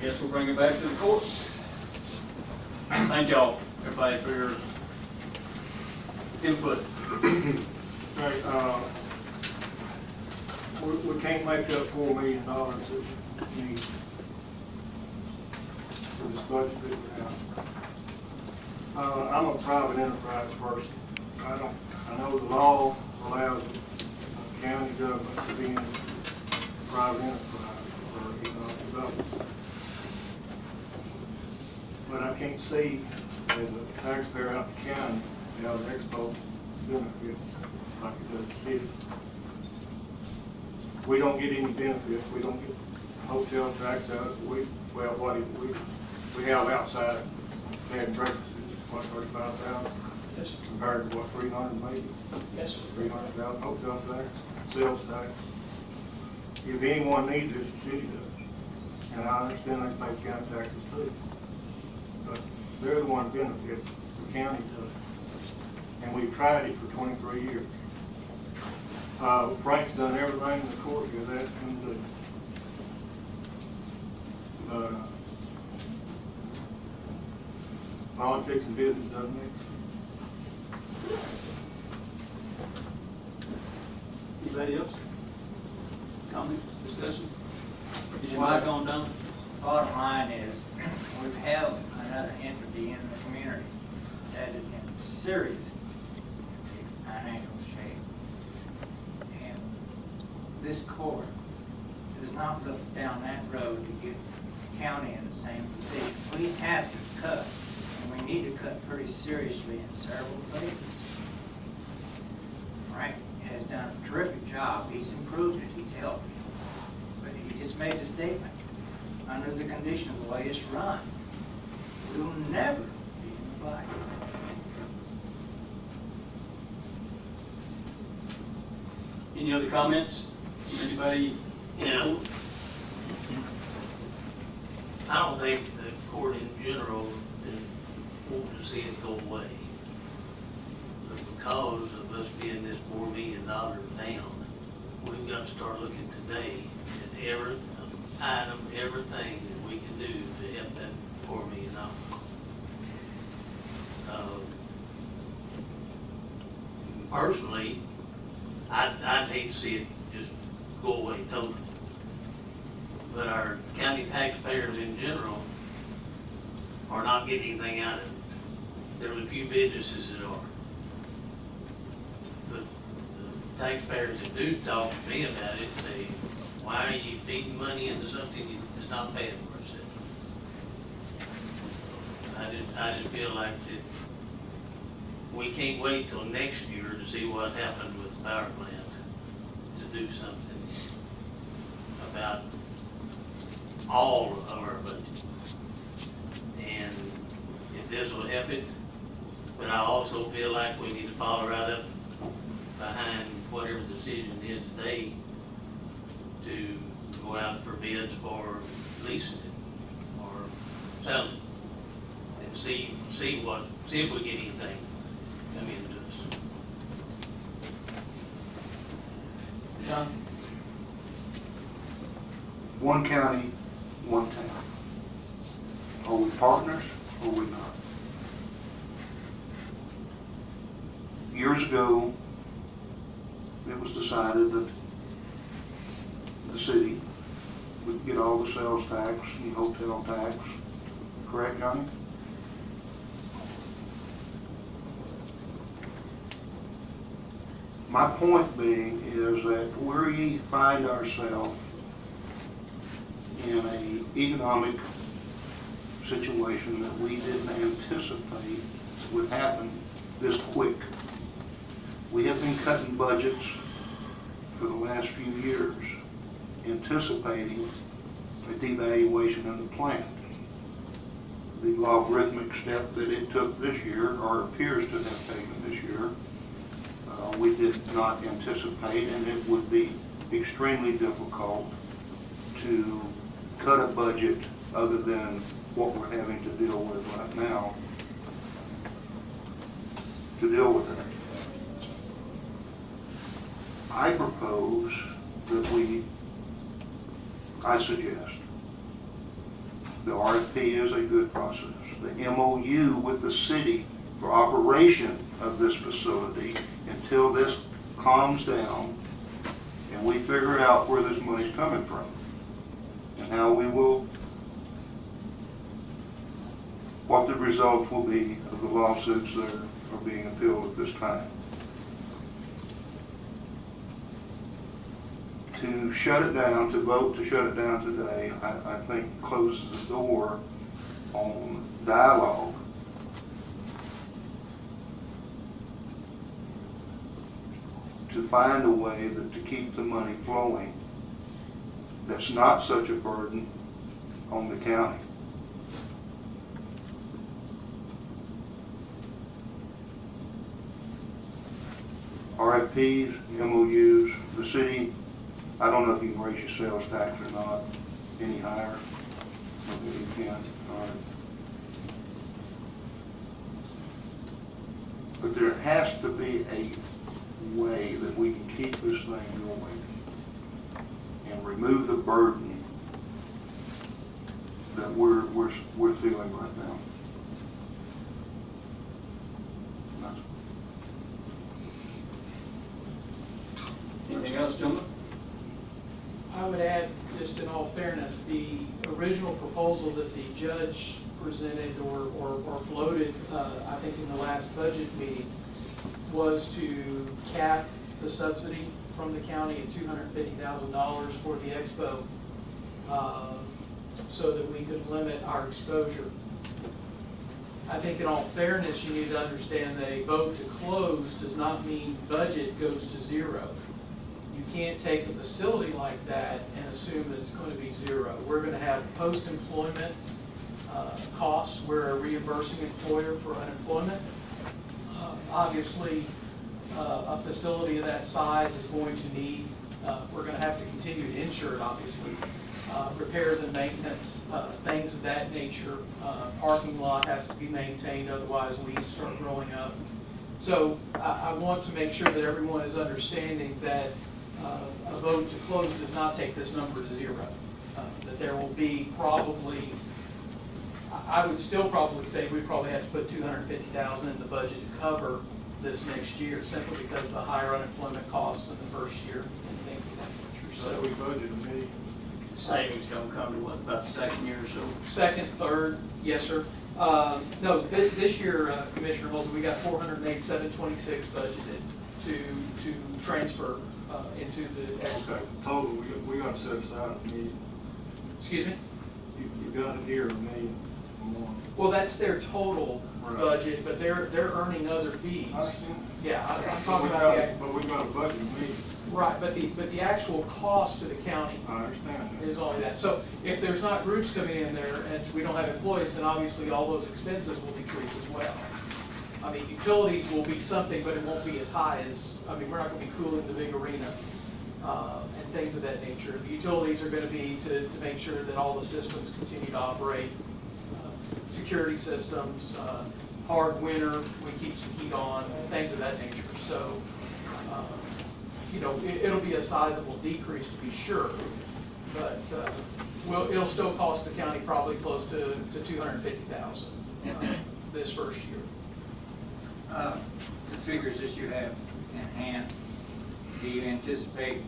guess we'll bring it back to the court. Thank y'all, everybody, for your input. Right, we can't make that $4 million that we need for this budget that we have. I'm a private enterprise person. I know the law allows the county government to be in private enterprise or economic development. But I can't see, as a taxpayer out the county, how the Expo benefits like it does the city. We don't get any benefits. We don't get hotel tax out of it. We have outside bed and breakfasts, what, 35,000? Yes, Compared to what, 300 maybe? yes, 300,000 hotel tax, sales tax. If anyone needs this, the city does. And I understand they pay county taxes too. But they're the one that benefits, the county does. And we've tried it for 23 years. Frank's done everything the court has asked him to do. Politics and business doesn't mix. Anybody else? Comments, discussion? Is your mic on, Don? Bottom line is, we have another entity in the community that is in serious financial shape. And this court does not look down that road to get the county in the same position. We have to cut, and we need to cut pretty seriously in several places. Frank has done a terrific job. He's improved it, he's helped. But he just made a statement. Under the condition of the way it's run, we will never be in the black. Any other comments? Anybody? Yeah. I don't think the court in general wants to see it go away. But because of us being this $4 million down, we've got to start looking today at every item, everything that we can do to help that $4 million. Personally, I'd hate to see it just go away totally. But our county taxpayers in general are not getting anything out of it. There's a few businesses that are. But the taxpayers that do talk to me about it say, why are you feeding money into something that's not paying for itself? I just feel like that we can't wait till next year to see what happened with the power plant to do something about all of our budget. And if this will help it, but I also feel like we need to follow right up behind whatever the decision is today to go out for bids for leasing it or selling it and see if we get anything come into us. John? One county, one town. Are we partners or are we not? Years ago, it was decided that the city would get all the sales tax and hotel tax. Correct, Johnny? My point being is that we find ourselves in an economic situation that we didn't anticipate would happen this quick. We have been cutting budgets for the last few years, anticipating a devaluation in the plant. The logarithmic step that it took this year, or appears to have taken this year, we did not anticipate, and it would be extremely difficult to cut a budget other than what we're having to deal with right now to deal with it. I propose that I suggest The RFP is a good process. The MOU with the city for operation of this facility until this calms down and we figure out where this money's coming from and how we will, what the results will be of the lawsuits that are being appealed at this time. To shut it down, to vote to shut it down today, I think closes the door on dialogue. To find a way that to keep the money flowing that's not such a burden on the county. RFPs, MOUs, the city, I don't know if you can raise your sales tax or not any higher. Maybe you can. All right. But there has to be a way that we can keep this thing going and remove the burden that we're feeling right now. Anything else, gentlemen? I would add, just in all fairness, the original proposal that the judge presented or floated, I think in the last budget meeting, was to cap the subsidy from the county at $250,000 for the Expo, so that we could limit our exposure. I think in all fairness, you need to understand that a vote to close does not mean budget goes to zero. You can't take a facility like that and assume that it's going to be zero. We're going to have post-employment costs. We're a reimbursing employer for unemployment. Obviously, a facility of that size is going to need, we're going to have to continue to insure it, obviously. Repairs and maintenance, things of that nature. Parking lot has to be maintained, otherwise weeds start growing up. So I want to make sure that everyone is understanding that a vote to close does not take this number to zero. That there will be probably, I would still probably say we probably have to put $250,000 in the budget to cover this next year, simply because of the higher unemployment costs in the first year and things of that nature. So we budgeted $1 million. Savings don't come to what, about the second year or so? Second, third, yes, sir. No, this year, Commissioner Holden, we got $487.26 budgeted to transfer into the Expo. Okay, total, we got to set aside $1 million. Excuse me? You got it here, $1 million or more. Well, that's their total Right. budget, but they're earning other fees. I understand. Yeah, I'm But talking we about got, but we got a budget $1 million. right, but the actual cost to the county I understand that. is only that. So if there's not groups coming in there and we don't have employees, then obviously all those expenses will decrease as well. I mean, utilities will be something, but it won't be as high as, I mean, we're not gonna be cooling the big arena, and things of that nature. The utilities are gonna be to make sure that all the systems continue to operate, security systems, hard winter, we keep some heat on, things of that nature. So, you know, it'll be a sizable decrease to be sure, but it'll still cost the county probably close to $250,000 this first year. The figures that you have in hand, do you anticipate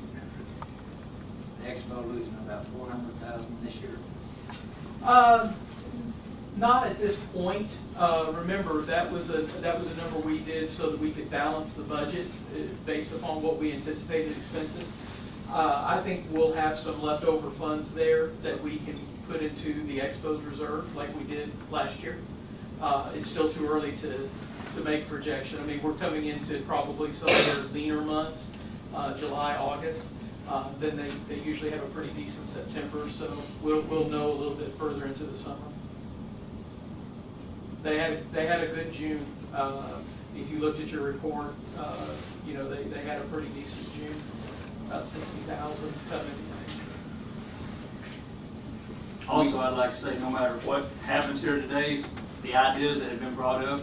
the Expo losing about $400,000 this year? Not at this point. Remember, that was a number we did so that we could balance the budget based upon what we anticipated expenses. I think we'll have some leftover funds there that we can put into the Expo's reserve like we did last year. It's still too early to make a projection. I mean, we're coming into probably some of their leaner months, July, August. Then they usually have a pretty decent September, so we'll know a little bit further into the summer. They had a good June. If you looked at your report, you know, they had a pretty decent June, about 60,000 coming in. Also, I'd like to say, no matter what happens here today, the ideas that have been brought up,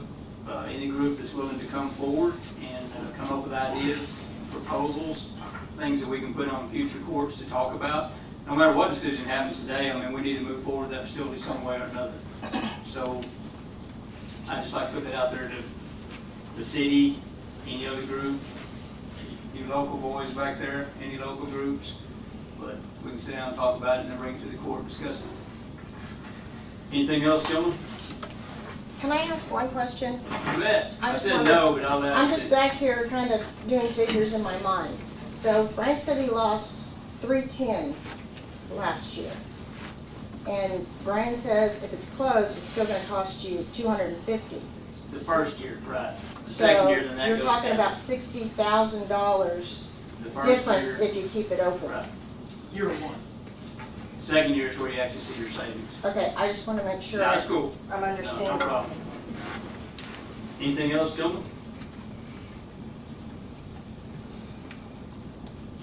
any group that's willing to come forward and come up with ideas, proposals, things that we can put on future courts to talk about, no matter what decision happens today, I mean, we need to move forward that facility some way or another. So I just like to put that out there to the city, any other group, you local boys back there, any local groups. But we can sit down and talk about it and then bring it to the court and discuss it. Anything else, gentlemen? Can I ask one question? You bet. I I just said wanna- no, but I'll let I'm you. just back here kind of doing figures in my mind. So Frank said he lost 310 last year. And Brian says if it's closed, it's still gonna cost you 250. The first year, right. The second So year, then that you're goes talking down. about $60,000 The first difference year- if you keep it open. Right. Year one. Second year is where you actually see your savings. Okay, I just want to make sure That's cool. I'm No understanding. problem. Anything else, gentlemen?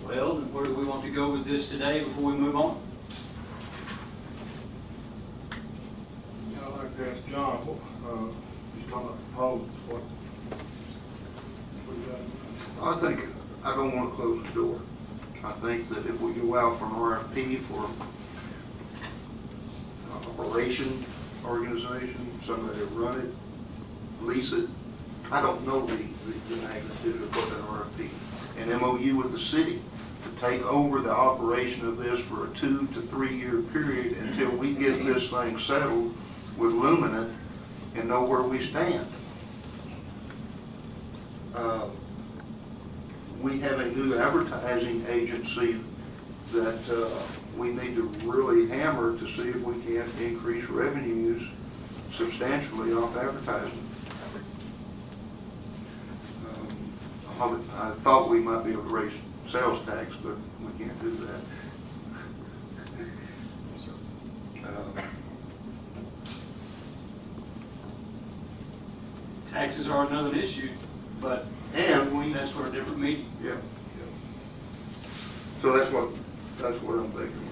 Well, then where do we want to go with this today before we move on? I'd like to ask John, he's talking about proposals, what you got? I think, I don't want to close the door. I think that if we go out for an RFP for operation organization, somebody to run it, lease it, I don't know the magnitude of what an RFP. An MOU with the city to take over the operation of this for a 2 to 3 year period until we get this thing settled with Luminant and know where we stand. We have a new advertising agency that we need to really hammer to see if we can increase revenues substantially off advertising. I thought we might be able to raise sales tax, but we can't do that. Taxes are another issue, but And we, that's for a different meeting. yeah. So that's what I'm thinking.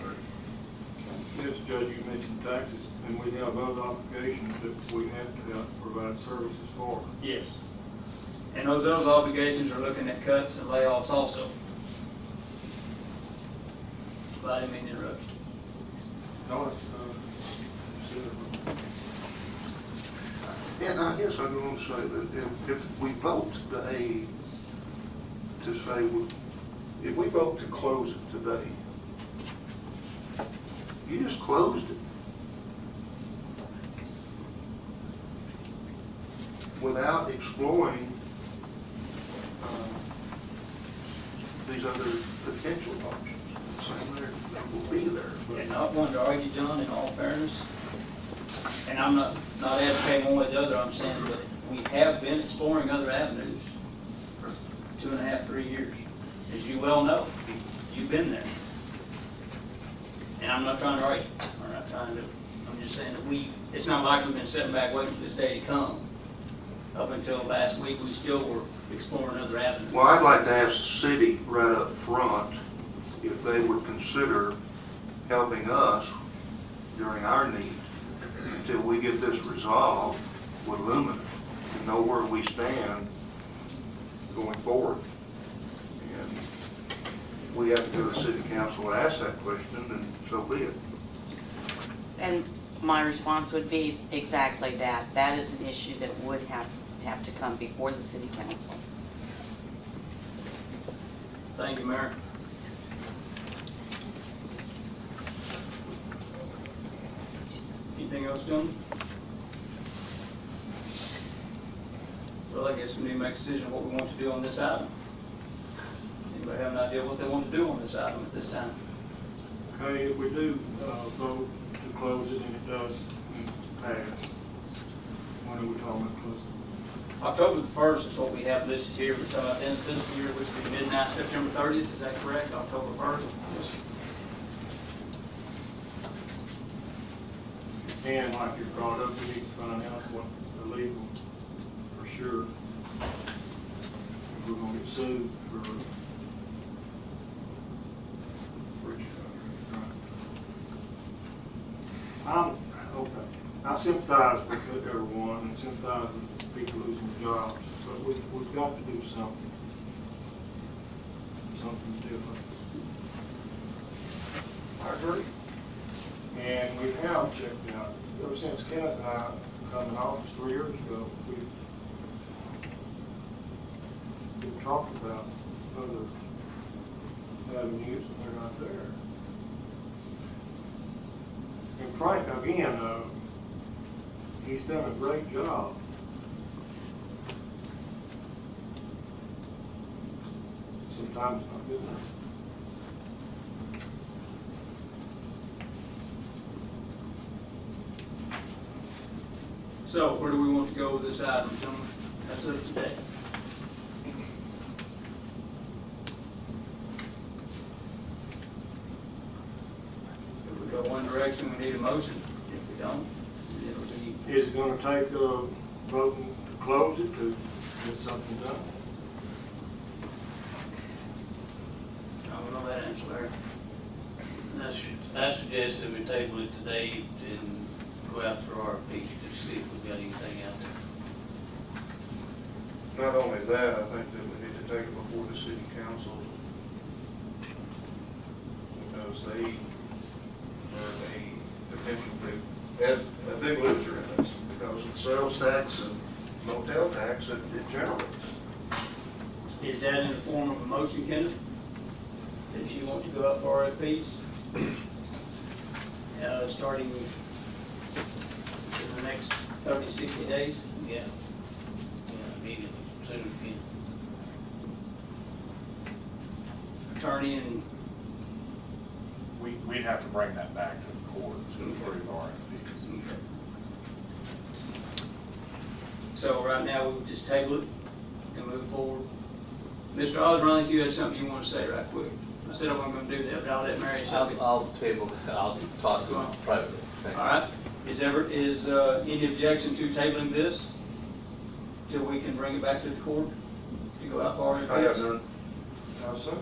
Yes, Judge, you mentioned taxes, and we have other obligations that we have to provide services for. Yes. And those other obligations are looking at cuts and layoffs also. But I didn't mean to interrupt you. No, it's, And I guess I'm going to say that if we vote today to say, if we vote to close it today, you just closed it without exploring these other potential options. Saying they will be there. And not one to argue, John, in all fairness, and I'm not advocating one way or the other, I'm saying that we have been exploring other avenues for 2.5, 3 years. As you well know, you've been there. And I'm not trying to argue, I'm just saying that it's not like we've been sitting back waiting for this day to come. Up until last week, we still were exploring other avenues. Well, I'd like to ask the city right up front if they would consider helping us during our need until we get this resolved with Lumen and know where we stand going forward. And we have to go to the city council and ask that question, and so be it. And my response would be exactly that. That is an issue that would have to come before the city council. Thank you, Mayor. Anything else, gentlemen? Well, I guess we need to make a decision what we want to do on this item. Does anybody have an idea what they want to do on this item at this time? okay, if we do vote to close it and it does pass, when are we talking about closing? October the 1st is what we have listed here. We're talking about the end of fiscal year, which will be midnight, September 30th. Is that correct? October 1st? Yes. And like you brought up, we need to find out what the legal, for sure, if we're gonna get sued for breach of contract. Okay, I sympathize with everyone and sympathize with people losing jobs, but we've got to do something. Something different. I agree. And we have checked out, ever since Kenneth and I come in office 3 years ago, we've talked about other avenues, and they're not there. And Frank, again, he's done a great job. Sometimes not good enough. So where do we want to go with this item, gentlemen? That's up today. If we go one direction, we need a motion. If we don't, it'll be, Is it gonna take voting to close it to get something done? I don't know that answer, Larry. I suggest that we table it today and go out for RFP to see if we've got anything out there. Not only that, I think that we need to take it before the city council, because they are a potential big loser in this, because of the sales tax and motel tax that it generates. Is that in the form of a motion, Kenneth? That you want to go out for RFPs? Starting in the next 30, 60 days? Yeah. Yeah, immediately, as soon as we can. Attorney and, We'd have to bring that back to the court to approve RFPs. so right now, we would just table it and move forward. Mr. Osborne, I think you had something you want to say right quick. I said I wasn't going to do that, but I'll let Mary say it. I'll table, I'll talk to him privately. Thank you. All right. Is any objection to tabling this till we can bring it back to the court to go out for RFPs? I have none. How soon?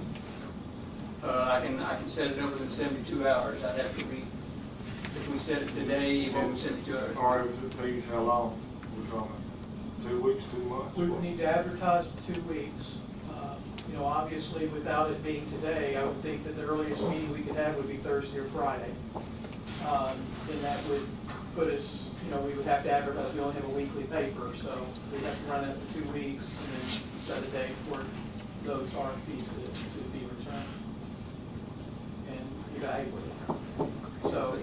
I can set it over in 72 hours. I'd have to if we set it today, what would 72 hours? RFPs, how long? We're talking 2 weeks, 2 months? We would need to advertise for 2 weeks. You know, obviously, without it being today, I would think that the earliest meeting we could have would be Thursday or Friday. Then that would put us, you know, we would have to advertise, we only have a weekly paper, so we'd have to run that for 2 weeks and then set a date for those RFPs to be returned and evaluated. So,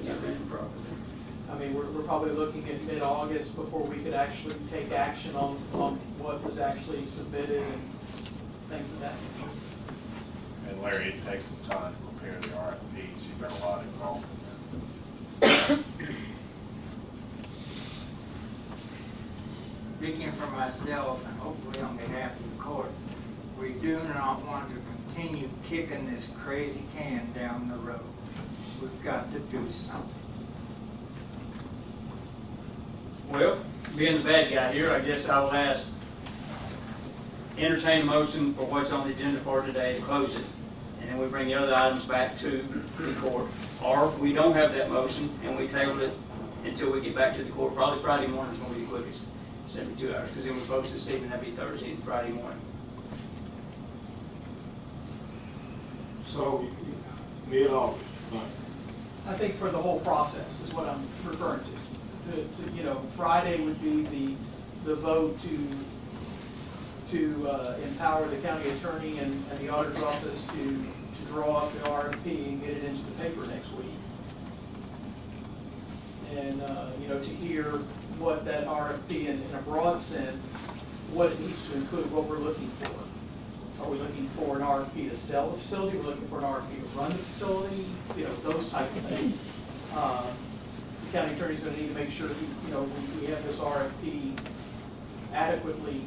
I mean, we're probably looking at mid-August before we could actually take action on what was actually submitted and things of that nature. And Larry, it takes some time to prepare the RFPs. You've got a lot involved in Speaking for myself and hopefully on behalf of the court, we do not want to continue kicking this crazy can down the road. We've got to do something. Well, being the bad guy here, I guess I'll entertain a motion for what's on the agenda for today to close it, and then we bring the other items back to the court. Or we don't have that motion and we table it until we get back to the court. Probably Friday morning is going to be the quickest, 72 hours, because then we post this evening, that'd be Thursday and Friday morning. So, mid-August, right? I think for the whole process is what I'm referring to. You know, Friday would be the vote to empower the county attorney and the auditor's office to draw up the RFP and get it into the paper next week. And, you know, to hear what that RFP in a broad sense, what it needs to include, what we're looking for. Are we looking for an RFP to sell the facility? We're looking for an RFP to run the facility? You know, those type of things. The county attorney's going to need to make sure, you know, we have this RFP adequately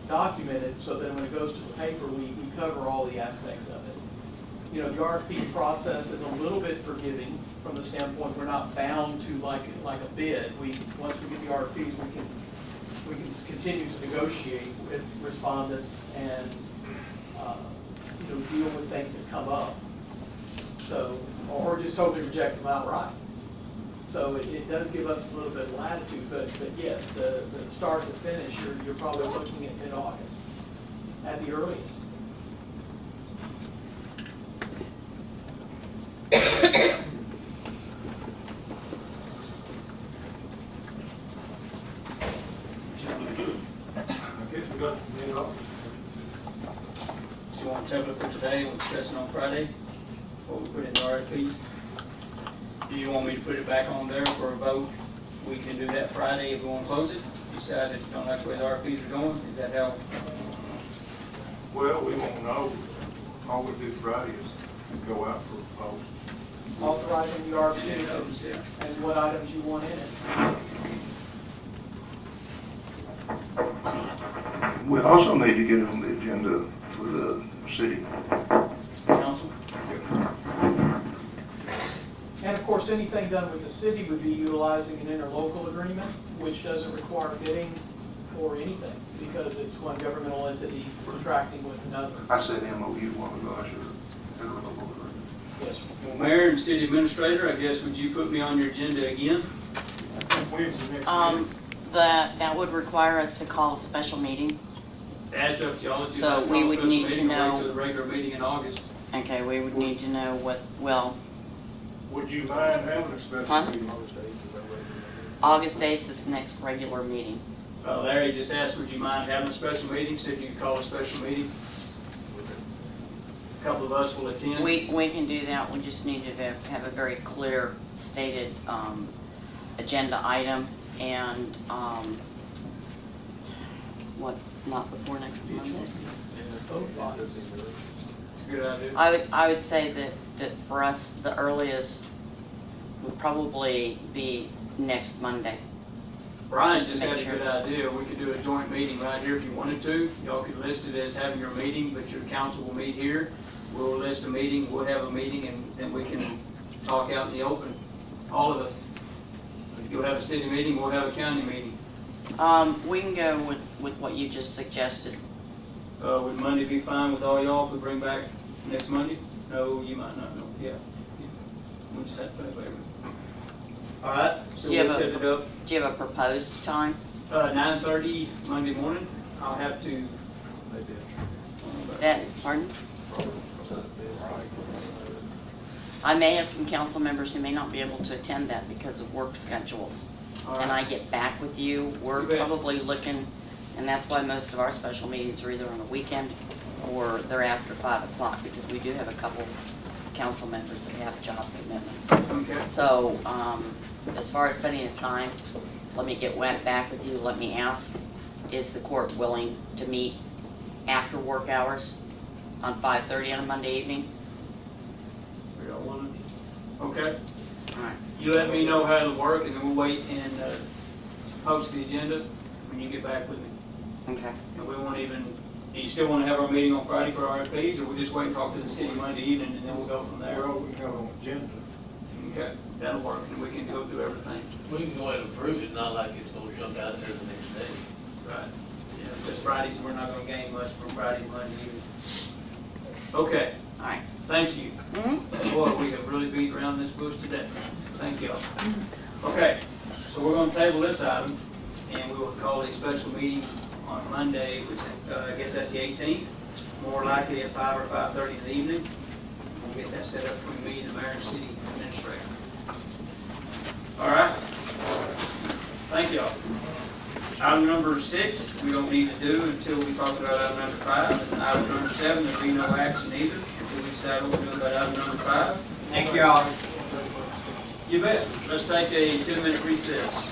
documented so that when it goes to the paper, we cover all the aspects of it. You know, the RFP process is a little bit forgiving from the standpoint we're not bound to like a bid. Once we get the RFPs, we can continue to negotiate with respondents and you know, deal with things that come up. So, or just totally reject them outright. So it does give us a little bit of latitude, but yes, the start to finish, you're probably looking at mid-August at the earliest. today, we're discussing on Friday, what we put in the RFPs. Do you want me to put it back on there for a vote? We can do that Friday if we want to close it. Decide if you don't like the way the RFPs are going, is that how? Well, we won't know. All we do Friday is go out for proposals. Authorizing the Yeah, RFP yeah. and what items you want in it. We also need to get on the agenda for the city. Council? And of course, anything done with the city would be utilizing an interlocal agreement, which doesn't require bidding or anything, because it's one governmental entity contracting with another. I said MOU one ago, I should have interlocal agreement. Yes. Well, Mayor and City Administrator, I guess, would you put me on your agenda again? When's the next meeting? That would require us to call a special meeting. That's up to y'all. If you'd So like to we call a would special need to meeting, we'll know- wait till the regular meeting in August. Okay, we would need to know well, Would you mind having a special Huh? meeting? August 8th is the next regular meeting. Larry just asked, would you mind having a special meeting, see if you could call a special meeting? A couple of us will attend. We can do that, we just needed to have a very clear stated agenda item and, not before next Monday? It's a good idea. I would say that for us, the earliest would probably be next Monday. Brian Just to just had make a good idea. We could do a joint meeting right here if you wanted to. Y'all could list it as having your meeting, but your council will meet here. We'll list a meeting, we'll have a meeting, and then we can talk out in the open, all of us. You'll have a city meeting, we'll have a county meeting. We can go with what you just suggested. Would Monday be fine with all y'all if we bring back next Monday? No, you might not know. Yeah. We just have to put it later. All right, so Do you we'll have set it up. Do you have a proposed time? 9:30 Monday morning. I'll have to. Pardon? I may have some council members who may not be able to attend that because of work schedules. All And right. I get back with you, we're You bet. probably looking, and that's why most of our special meetings are either on a weekend or they're after 5 o'clock, because we do have a couple council members that have job commitments. Okay. So, as far as setting a time, let me get back with you, let me ask, is the court willing to meet after work hours on 5:30 on a Monday evening? We don't want to. Okay. All right. You let me know how it'll work, and then we'll wait and post the agenda when you get back with me. Okay. And we won't even. Do you still want to have our meeting on Friday for RFPs, or we'll just wait and talk to the city Monday evening, and then we'll go from there? Well, we have an agenda. Okay, that'll work, and we can go through everything. We can go ahead and approve it, not like it's gonna jump out there the next day. Right. Yeah, because Fridays, we're not going to gain much from Friday, Monday evening. Okay, All right. thank you. Mhm. Boy, we have really beat around this bush today. Thank y'all. Okay, so we're going to table this item, and we will call a special meeting on Monday, which is, I guess that's the 18th, more likely at 5 or 5:30 in the evening. We'll get that set up between me and the mayor and city administrator. All right? Thank y'all. Item number 6, we don't need to do until we talk about item number 5. And item number 7, there'll be no action either until we decide what we're doing about item number 5. Thank you all. You bet. Let's take a 10-minute recess.